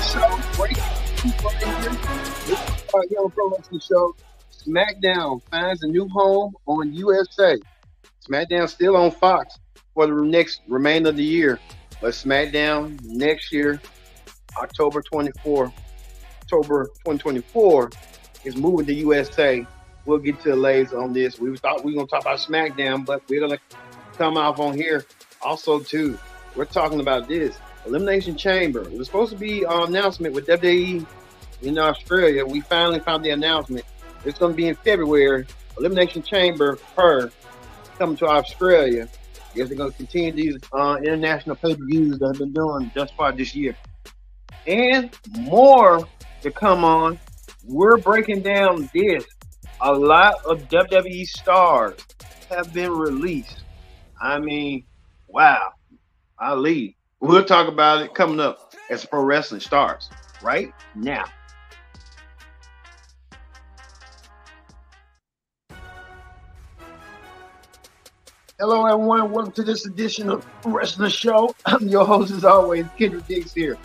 show. Breaking news right here. This is here on Pro Wrestling Show. SmackDown finds a new home on USA. SmackDown still on Fox for the next remainder of the year, but SmackDown next year, October 2024, is moving to USA. We'll get to the latest on this. We thought we were gonna talk about SmackDown, but we're gonna come off on here also too. We're talking about this Elimination Chamber. It was supposed to be an announcement with WWE in Australia. We finally found the announcement. It's going to be in February. Elimination Chamber coming to Australia. I guess they're going to continue these international pay-per-views that have been doing thus far this year. And more to come on. We're breaking down this. A lot of WWE stars have been released. I mean, wow. Ali. We'll talk about it coming up as pro wrestling starts right now. Hello, everyone. Welcome to this edition of Wrestling Show. I'm your host, as always, Kendrick Diggs here.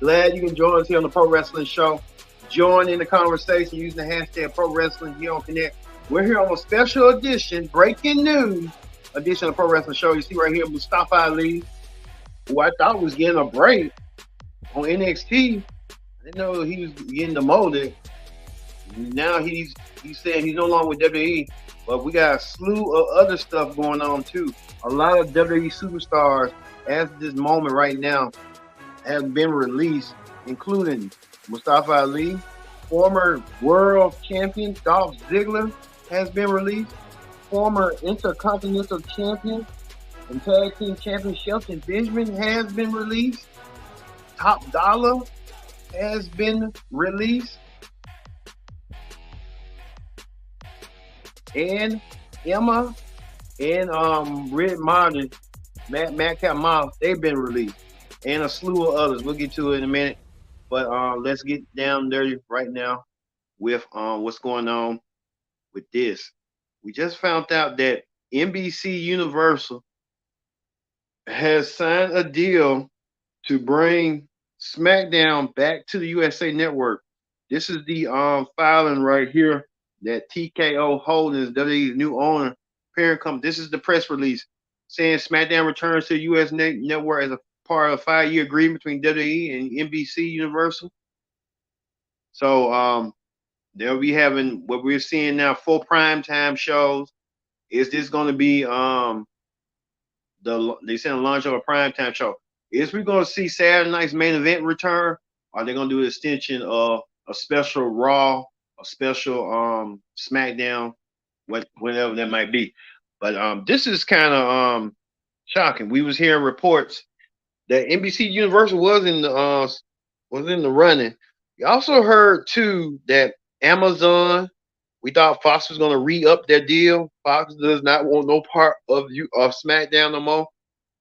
Glad you can join us here on the Pro Wrestling Show. Join in the conversation using the hashtag Pro Wrestling here on Connect. We're here on a special edition, breaking news edition of Pro Wrestling Show. You see right here, Mustafa Ali, who I thought was getting a break on NXT. I didn't know he was getting demoted. Now he's saying he's no longer with WWE. But we got a slew of other stuff going on too. A lot of WWE superstars at this moment right now have been released, including Mustafa Ali, former world champion Dolph Ziggler has been released, former Intercontinental Champion and Tag Team Champion Shelton Benjamin has been released. Top Dollar has been released. And Emma and Red Martin, Madcap Mouse, they've been released. And a slew of others. We'll get to it in a minute. But let's get down there right now with what's going on with this. We just found out that NBC Universal has signed a deal to bring SmackDown back to the USA Network. This is the filing right here that TKO Holdings, WWE's new owner, parent company. This is the press release saying SmackDown returns to the US Network as a part of a 5-year agreement between WWE and NBC Universal. So they'll be having what we're seeing now, 4 primetime shows. Is this going to be they said the launch of a primetime show? Is we going to see Saturday night's main event return? Or are they going to do an extension of a special Raw, a special SmackDown, whatever that might be? But this is kind of shocking. We was hearing reports that NBC Universal was in the running. We also heard too that Amazon, we thought Fox was going to re-up their deal. Fox does not want no part of SmackDown no more.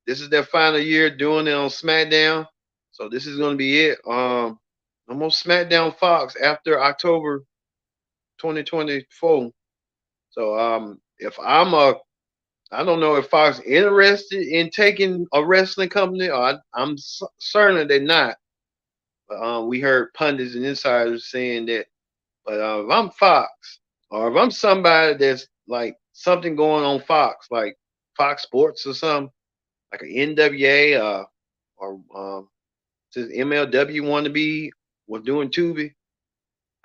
This is their final year doing it on SmackDown. So this is going to be it. No more SmackDown Fox after October 2024. So if I don't know if Fox interested in taking a wrestling company, or I'm certain they're not. But we heard pundits and insiders saying that. But if I'm Fox, or if I'm somebody that's like something going on Fox, like Fox Sports or something, like an NWA or since MLW want to be was doing Tubi,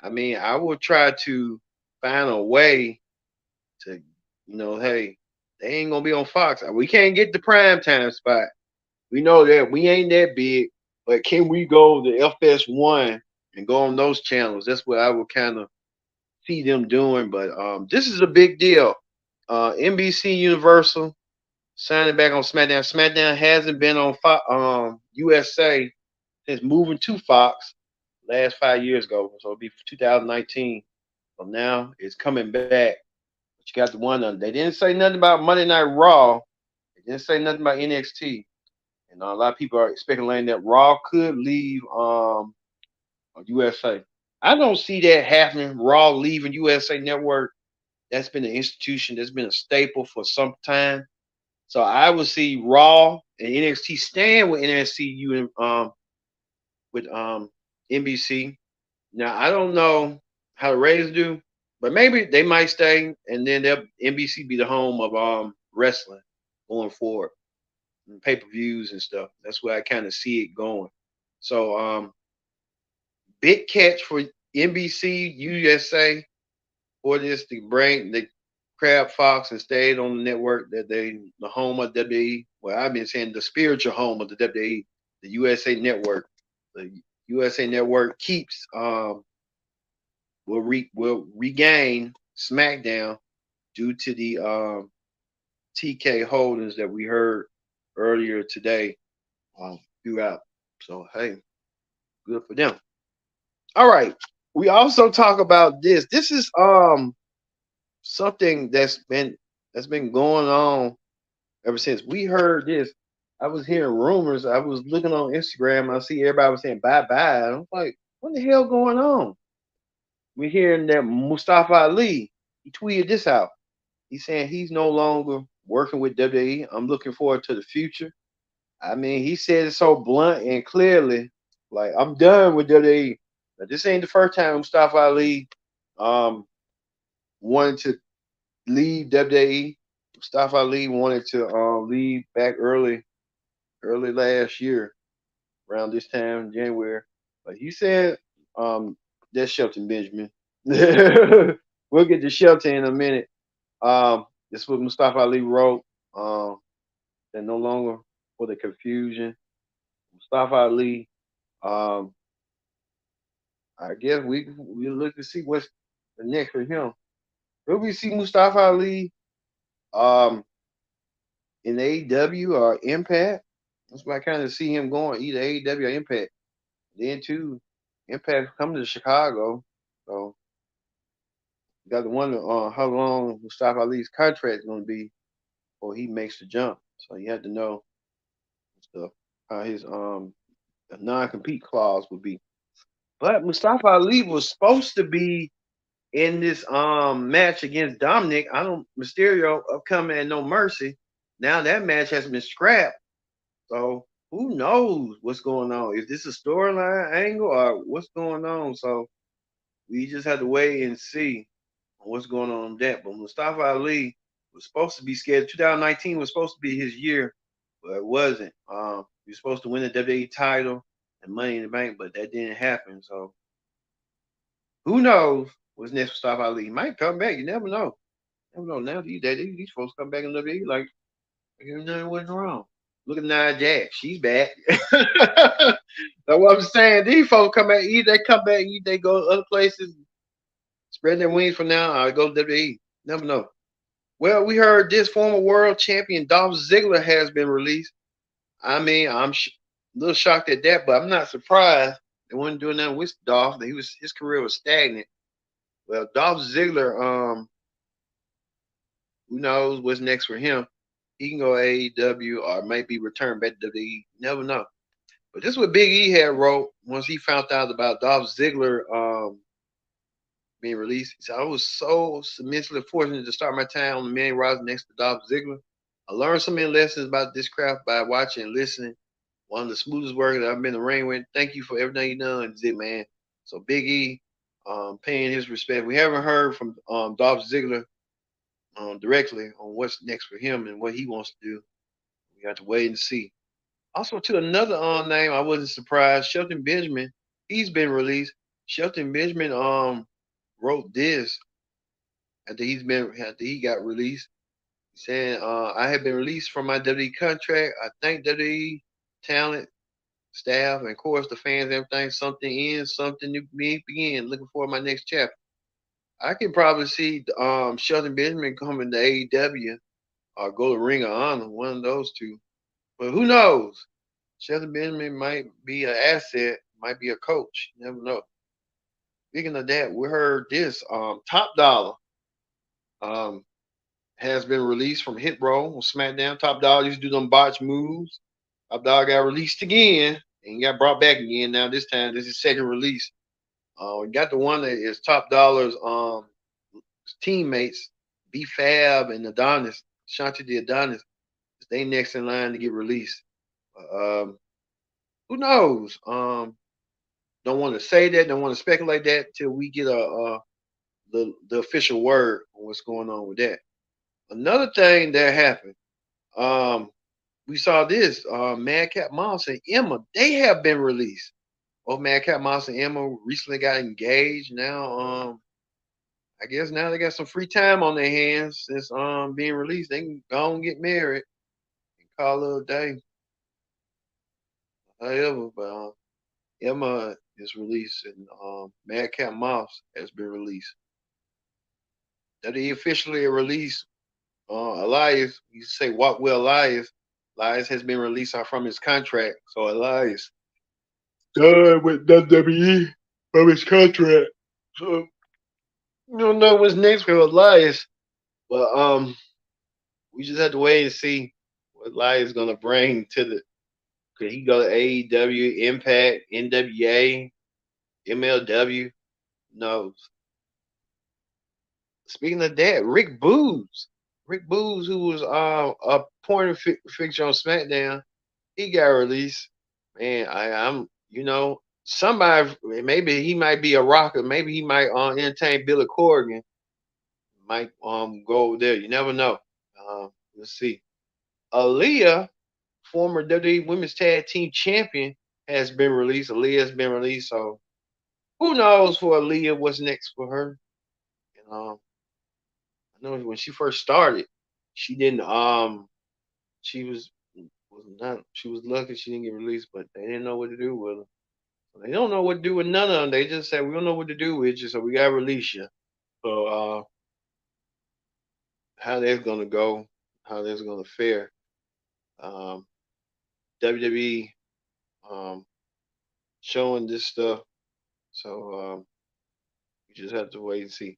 I mean, I will try to find a way to, hey, they ain't gonna be on Fox. We can't get the prime time spot. We know that we ain't that big, but can we go to FS1 and go on those channels? That's what I would kind of see them doing. But this is a big deal. NBC Universal signing back on SmackDown. SmackDown hasn't been on USA since moving to Fox last 5 years ago. So it'll be 2019. So now it's coming back. But you got the one on. They didn't say nothing about Monday Night Raw. They didn't say nothing about NXT. And a lot of people are speculating that Raw could leave USA. I don't see that happening. Raw leaving USA Network. That's been an institution that's been a staple for some time. So I would see Raw and NXT staying with NXT with NBC. Now I don't know how the Rays do, but maybe they might stay, and then they'll NBC be the home of wrestling going forward, pay per views and stuff. That's where I kind of see it going. So big catch for NBC USA for this to bring the Crab Fox and stayed on the network that they the home of WWE. Well, I've been saying the spiritual home of the WWE, the USA Network. The USA Network keeps will regain SmackDown due to the TK holdings that we heard earlier today throughout. So hey, good for them. All right. We also talk about this. This is something that's been going on ever since we heard this. I was hearing rumors. I was looking on Instagram. I see everybody was saying bye bye. And I'm like, what the hell going on? We're hearing that Mustafa Ali, he tweeted this out. He's saying he's no longer working with WWE. I'm looking forward to the future. I mean, he said it so blunt and clearly, like I'm done with WWE. But this ain't the first time Mustafa Ali um wanted to leave WWE. Mustafa Ali wanted to leave back early last year, around this time, January. But he said, that's Shelton Benjamin. We'll get to Shelton in a minute. This is what Mustafa Ali wrote. Um, that no longer for the confusion. Mustafa Ali. Um, I guess we look to see what's the next for him. Will we see Mustafa Ali in AEW or Impact? That's why I kind of see him going either AEW or Impact. Then too, Impact coming to Chicago, so you got to wonder how long Mustafa Ali's contract is going to be before he makes the jump. So you have to know stuff how his non compete clause would be. But Mustafa Ali was supposed to be in this match against Dominic. I don't Mysterio upcoming at No Mercy. Now that match has been scrapped. So who knows what's going on? Is this a storyline angle or what's going on? So we just have to wait and see what's going on with that. But Mustafa Ali was supposed to be scheduled. 2019 was supposed to be his year, but it wasn't. He was supposed to win the WWE title and Money in the Bank, but that didn't happen. So who knows what's next for Mustafa Ali? He might come back. You never know. You never know. Now these folks come back in WWE like nothing went wrong. Look at Nia Jax. She's back. That's what I'm saying. These folks come back. Either they come back, either they go other places, spread their wings for now, or go to WWE. Never know. Well, we heard this former world champion Dolph Ziggler has been released. I mean, a little shocked at that, but I'm not surprised they wasn't doing nothing with Dolph. His career was stagnant. Well, Dolph Ziggler, who knows what's next for him? He can go AEW or maybe return back to WWE. Never know. But this is what Big E had wrote once he found out about Dolph Ziggler being released. He said, I was so immensely fortunate to start my time on the main roster next to Dolph Ziggler. I learned so many lessons about this craft by watching and listening. One of the smoothest workers I've been in the ring with. Thank you for everything you done, Zig man. So Big E paying his respect. We haven't heard from Dolph Ziggler directly on what's next for him and what he wants to do. We got to wait and see. Also, to another name, I wasn't surprised. Shelton Benjamin, he's been released. Shelton Benjamin wrote this after he got released. He said, "I have been released from my WWE contract. I thank WWE talent, staff, and of course the fans. Everything. Something ends, something new begin. Looking forward to my next chapter. I can probably see Shelton Benjamin coming to AEW or go to Ring of Honor, one of those two. But who knows? Shelton Benjamin might be an asset, might be a coach. You never know. Speaking of that, we heard this. Top Dollar um, has been released from Hit Row on SmackDown. Top Dollar used to do them botch moves. Top Dollar got released again and got brought back again. Now this time, this is second release. We got the one that is Top Dollar's teammates, B Fab and Adonis, Shanti the Adonis. They next in line to get released. Um, who knows? Don't want to say that. Don't want to speculate that till we get the official word on what's going on with that. Another thing that happened, um, we saw this. Madcap Moss and Emma, they have been released. Oh, Madcap Moss and Emma recently got engaged. Now, I guess now they got some free time on their hands since being released. They can go and get married and call it a day. However, but Emma is released and Madcap Moss has been released. That he officially released Elias. You say what will Elias? Elias has been released from his contract. So Elias done with WWE from his contract. So you don't know what's next for Elias. But we just have to wait and see what Elias is gonna bring to the. Could he go to AEW, Impact, NWA, MLW? No. Speaking of that, Rick Boogs, who was a point fixture on SmackDown, he got released. Man, I'm somebody maybe he might be a rocker, maybe he might entertain Billy Corgan, might go there. You never know. Let's see. Aaliyah, former WWE Women's Tag Team Champion, has been released. Aaliyah has been released, so who knows for Aaliyah what's next for her? And I know when she first started, she didn't she was not she was lucky she didn't get released, but they didn't know what to do with her. They don't know what to do with none of them. They just said we don't know what to do with you, so we gotta release you. So how that's gonna go, how that's gonna fare. Um, WWE um, showing this stuff, so we just have to wait and see.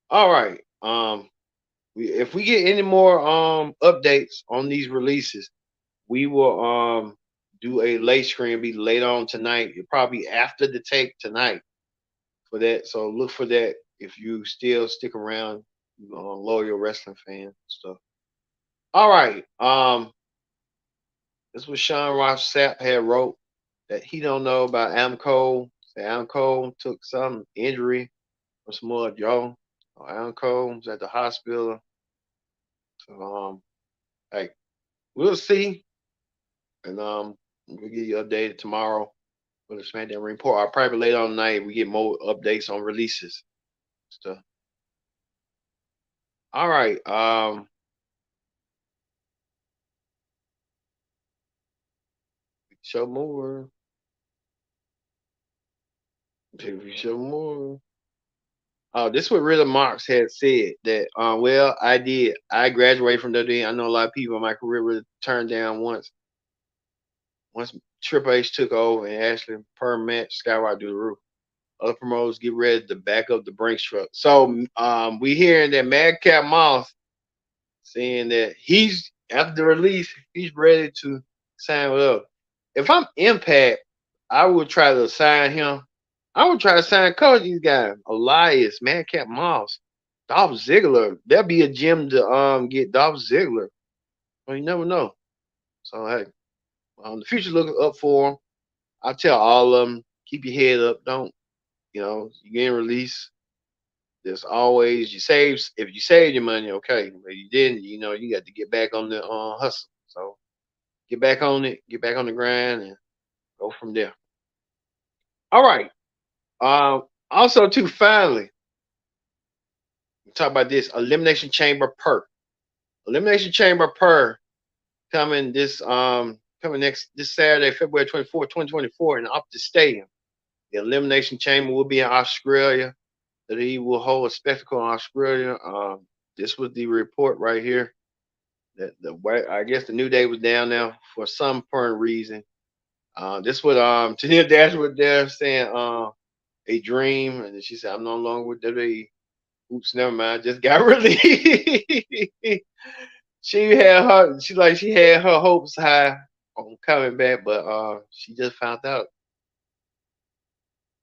All right. If we get any more updates on these releases, we will do a late screen. Be later on tonight. Probably after the tape tonight for that. So look for that if you still stick around, loyal wrestling fan stuff. All right. This was Sean Ross Sapp had wrote that he don't know about Adam Cole. Adam Cole took some injury from Samoa Joe. Adam Cole was at the hospital. So hey, we'll see. And we'll get you updated tomorrow for the SmackDown report. I'll probably later on tonight we get more updates on releases stuff. All right. Show more. TV show more. Oh, this is what Rhythm Marks had said that well, I did. I graduated from WWE. I know a lot of people in my career were turned down once Triple H took over and Ashley per match skyrocket to the roof. Other promoters get ready to back up the Brinks truck. So we hearing that Madcap Moss saying that he's after the release, he's ready to sign with us. If I'm Impact, I would try to sign him. I would try to sign a couple of these guys. Elias, Madcap Moss, Dolph Ziggler. There'll be a gym to get Dolph Ziggler. Well, you never know. So hey, the future looking up for him. I tell all of them, keep your head up. Don't you getting released. There's always you save if you save your money, okay. But you didn't, you got to get back on the hustle. So get back on it, get back on the grind, and go from there. All right. Also, too, finally, we talk about this Elimination Chamber per Elimination Chamber per coming next this Saturday, February 24th, 2024, in Optus Stadium. The Elimination Chamber will be in Australia. That he will hold a spectacle in Australia. This was the report right here. That I guess the New Day was down there for some apparent reason. This was Tania Dash was there saying a dream, and then she said I'm no longer with WWE. Oops, never mind. Just got released. She had her hopes high on coming back, but she just found out.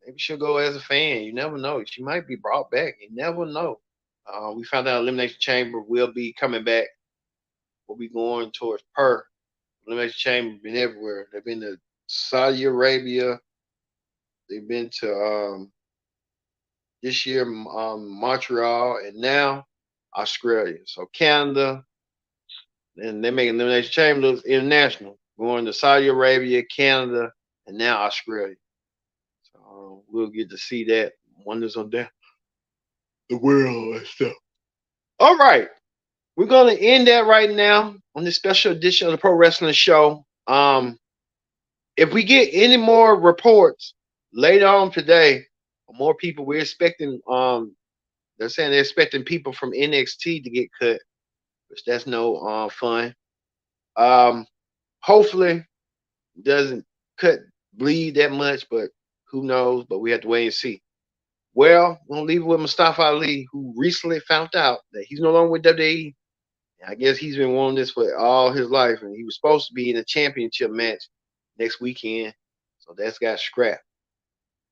Maybe she'll go as a fan. You never know. She might be brought back. You never know. We found out Elimination Chamber will be coming back. We'll be going towards Per. Elimination Chamber been everywhere. They've been to Saudi Arabia. They've been to this year Montreal and now Australia. So Canada, and they're making elimination chamber international, going to Saudi Arabia, Canada, and now Australia. So we'll get to see that wonders on down the world and stuff. All right, we're gonna end that right now on this special edition of the Pro Wrestling Show. If we get any more reports later on today, more people we're expecting. They're saying they're expecting people from NXT to get cut, which that's no fun. Um, hopefully doesn't cut bleed that much, but who knows? But we have to wait and see. Well, we're gonna leave it with Mustafa Ali, who recently found out that he's no longer with WWE. I guess he's been wanting this for all his life, and he was supposed to be in a championship match next weekend, so that's got scrapped.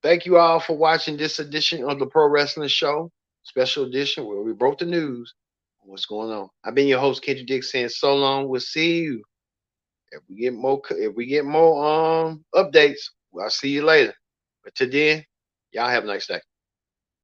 Thank you all for watching this edition of the Pro Wrestling Show, special edition where we broke the news on what's going on. I've been your host, Kendrick Dick, saying so long. We'll see you if we get more updates. I'll see you later. But till then, y'all have a nice day.